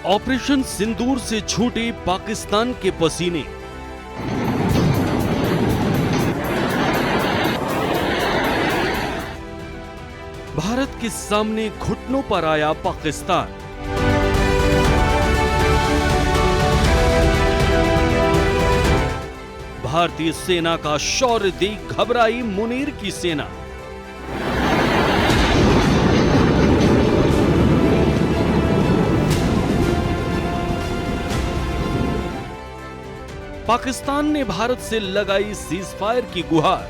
Operation सिंदूर से छूटे पाकिस्तान के पसीने। भारत के सामने घुटनों पर आया पाकिस्तान। भारतीय सेना का शौर्य देख घबराई मुनीर की सेना। पाकिस्तान ने भारत से लगाई सीजफायर की गुहार।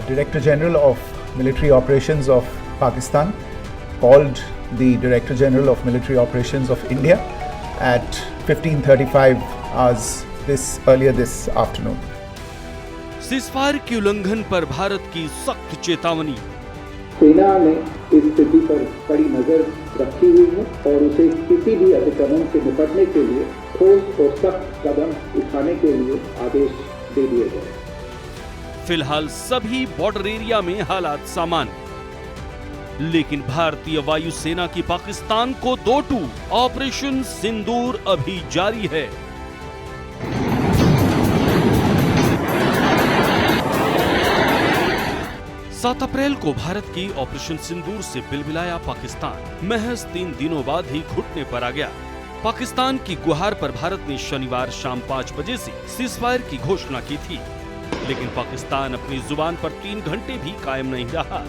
Director General of Military Operations of Pakistan called the Director General of Military Operations of India at 15:35 hours earlier this afternoon. Ceasefire के उल्लंघन पर भारत की सख्त चेतावनी। सेना ने इस स्थिति पर कड़ी नजर रखी हुई है और उसे किसी भी अतिक्रमण से निपटने के लिए ठोस और सख्त कदम उठाने के लिए आदेश दे दिए गए। फिलहाल सभी बॉर्डर एरिया में हालात सामान्य, लेकिन भारतीय वायुसेना की पाकिस्तान को 2-2 ऑपरेशन सिंदूर अभी जारी है। सात अप्रैल को भारत की ऑपरेशन सिंदूर से बिलबिलाया पाकिस्तान महज 3 दिनों बाद ही घुटने पर आ गया। पाकिस्तान की गुहार पर भारत ने शनिवार शाम 5 बजे से सीजफायर की घोषणा की थी, लेकिन पाकिस्तान अपनी जुबान पर 3 घंटे भी कायम नहीं रहा।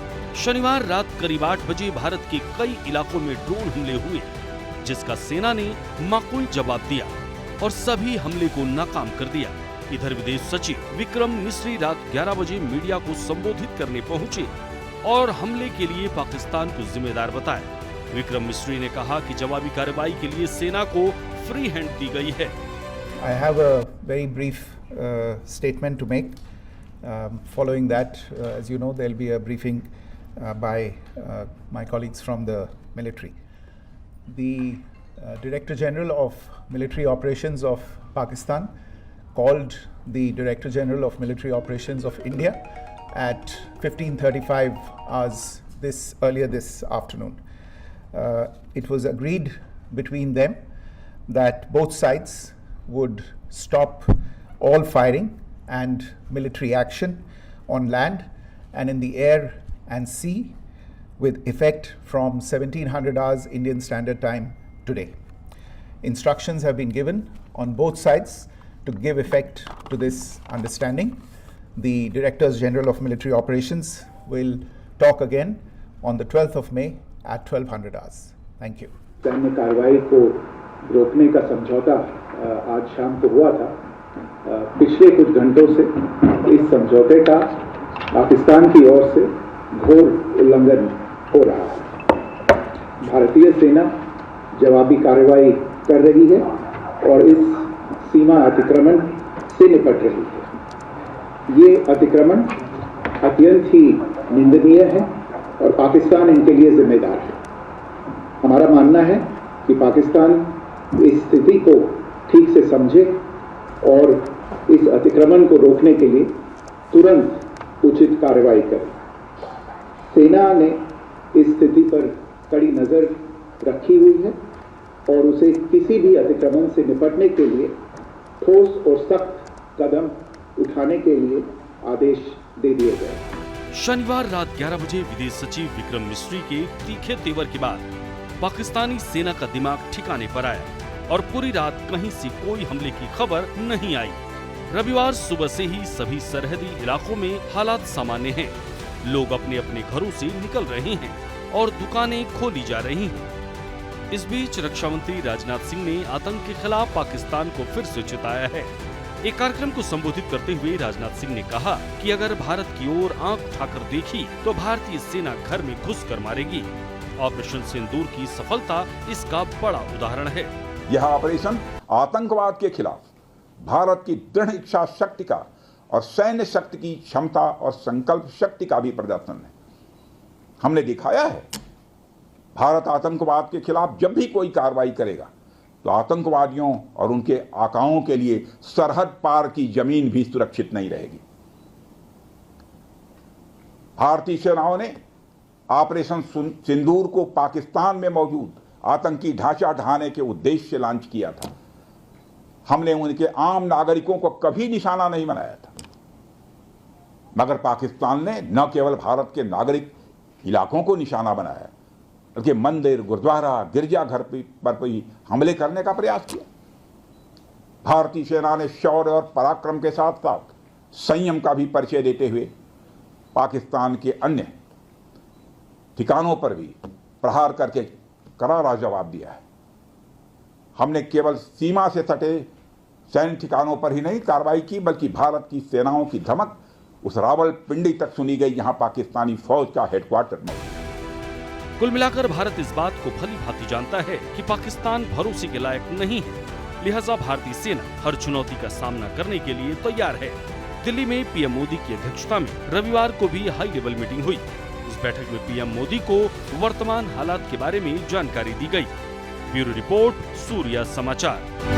शनिवार रात करीब 8 बजे भारत के कई इलाकों में ड्रोन हमले हुए, जिसका सेना ने माकूल जवाब दिया और सभी हमले को नाकाम कर दिया। इधर विदेश सचिव विक्रम मिस्री रात 11 बजे मीडिया को संबोधित करने पहुंचे और हमले के लिए पाकिस्तान को जिम्मेदार बताया। विक्रम मिस्री ने कहा कि जवाबी कार्रवाई के लिए सेना को फ्री हैंड दी गई है। I have a very brief statement to make. Following that, as you know, there will be a briefing by my colleagues from the military. The Director General of Military Operations of Pakistan called the Director General of Military Operations of India at 15:35 hours earlier this afternoon. It was agreed between them that both sides would stop all firing and military action on land and in the air and sea with effect from 1700 hours Indian Standard Time today. Instructions have been given on both sides to give effect to this understanding. The Directors General of Military Operations will talk again on the 12th of May at 1200 hours. Thank you. सैन्य कार्रवाई को रोकने का समझौता आज शाम को हुआ था। पिछले कुछ घंटों से इस समझौते का पाकिस्तान की ओर से घोर उल्लंघन हो रहा है। भारतीय सेना जवाबी कार्रवाई कर रही है और इस सीमा अतिक्रमण से निपट रही है। ये अतिक्रमण अत्यंत ही निंदनीय है और पाकिस्तान इनके लिए जिम्मेदार है। हमारा मानना है कि पाकिस्तान इस स्थिति को ठीक से समझे और इस अतिक्रमण को रोकने के लिए तुरंत उचित कार्रवाई करे। सेना ने इस स्थिति पर कड़ी नजर रखी हुई है और उसे किसी भी अतिक्रमण से निपटने के लिए ठोस और सख्त कदम उठाने के लिए आदेश दे दिए गए। शनिवार रात 11 बजे विदेश सचिव विक्रम मिस्री के तीखे तेवर के बाद पाकिस्तानी सेना का दिमाग ठिकाने पर आया और पूरी रात कहीं से कोई हमले की खबर नहीं आई। रविवार सुबह से ही सभी सरहदी इलाकों में हालात सामान्य हैं। लोग अपने अपने घरों से निकल रहे हैं और दुकानें खोली जा रही हैं। इस बीच रक्षा मंत्री राजनाथ सिंह ने आतंक के खिलाफ पाकिस्तान को फिर से चिताया है। एक कार्यक्रम को संबोधित करते हुए राजनाथ सिंह ने कहा कि अगर भारत की ओर आंख उठाकर देखी तो भारतीय सेना घर में घुसकर मारेगी। ऑपरेशन सिंदूर की सफलता इसका बड़ा उदाहरण है। यह ऑपरेशन आतंकवाद के खिलाफ भारत की दृढ़ इच्छा शक्ति का और सैन्य शक्ति की क्षमता और संकल्प शक्ति का भी प्रदर्शन है। हमने दिखाया है भारत आतंकवाद के खिलाफ जब भी कोई कार्रवाई करेगा तो आतंकवादियों और उनके आकाओं के लिए सरहद पार की जमीन भी सुरक्षित नहीं रहेगी। भारतीय सेनाओं ने ऑपरेशन सिंदूर को पाकिस्तान में मौजूद आतंकी ढांचा ढहाने के उद्देश्य से लॉन्च किया था। हमने उनके आम नागरिकों को कभी निशाना नहीं बनाया था, मगर पाकिस्तान ने न केवल भारत के नागरिक इलाकों को निशाना बनाया, बल्कि मंदिर, गुरुद्वारा, गिरजाघर पर भी हमले करने का प्रयास किया। भारतीय सेना ने शौर्य और पराक्रम के साथ साथ संयम का भी परिचय देते हुए पाकिस्तान के अन्य ठिकानों पर भी प्रहार करके करारा जवाब दिया है। हमने केवल सीमा से सटे सैन्य ठिकानों पर ही नहीं कार्रवाई की, बल्कि भारत की सेनाओं की धमक उस रावलपिंडी तक सुनी गई जहां पाकिस्तानी फौज का हेडक्वार्टर मौजूद है। कुल मिलाकर भारत इस बात को भली भांति जानता है कि पाकिस्तान भरोसे के लायक नहीं है, लिहाजा भारतीय सेना हर चुनौती का सामना करने के लिए तैयार है। दिल्ली में पीएम मोदी की अध्यक्षता में रविवार को भी हाई लेवल मीटिंग हुई। इस बैठक में पीएम मोदी को वर्तमान हालात के बारे में जानकारी दी गई। ब्यूरो रिपोर्ट, सूर्या समाचार।